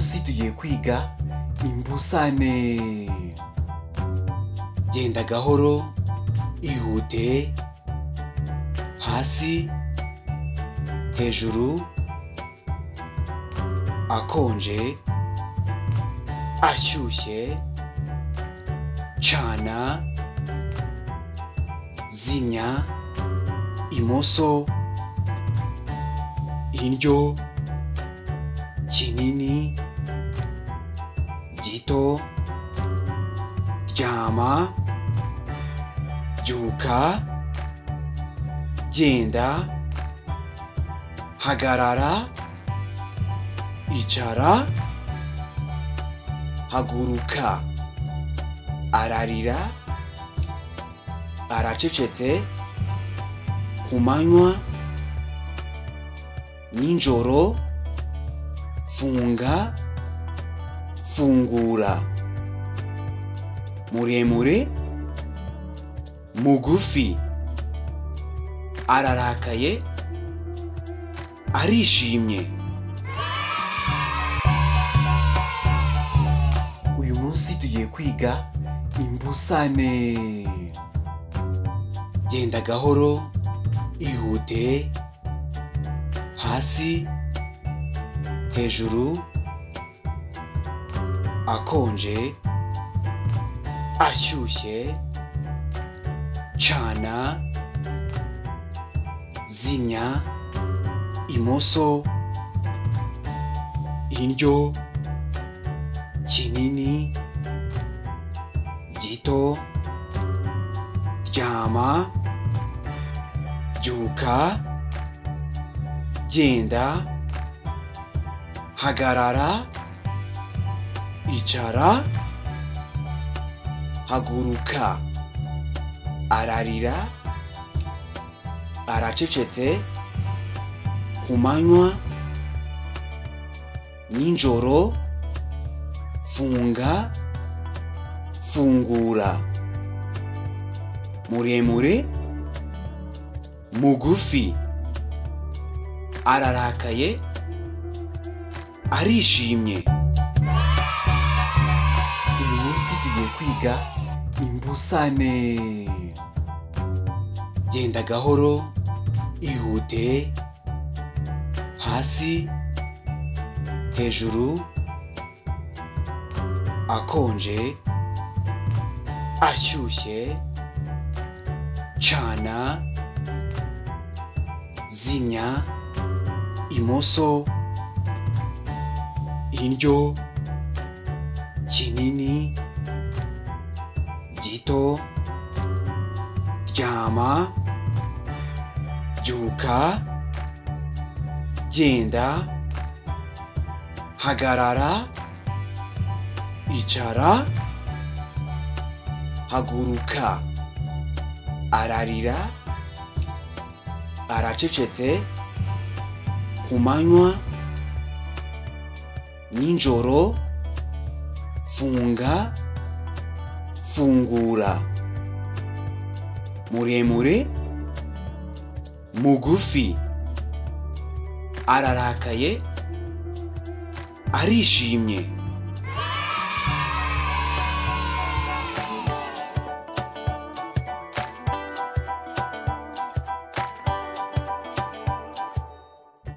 munsi tugiye kwiga imbusane. Genda gahoro, ihute, hasi, hejuru, akonje, ashyushye, cana, zimya, imoso, indyo, kinini, gito, ryama, byuka, genda, hagarara, icara, haguruka, ararira, aracecetse, ku manywa, nijoro, funga, fungura, muremure, mugufi, ararakaye, arishimye. Uyu munsi tugiye kwiga imbusane. Genda gahoro, ihute, hasi, hejuru, akonje, ashyushye, cana, zimya, imoso, indyo, kinini, gito, ryama, byuka, genda, hagarara, icara, haguruka, ararira, aracecetse, ku manywa, nijoro, funga, fungura, muremure, mugufi, ararakaye, arishimye. Uyu munsi tugiye kwiga imbusane. Genda gahoro, ihute, hasi, hejuru, akonje, ashyushye, cana, zimya, imoso, indyo, kinini, gito, ryama, byuka, genda, hagarara, icara, haguruka, ararira, aracecetse, ku manywa, nijoro, funga, fungura, muremure, mugufi, ararakaye, arishimye.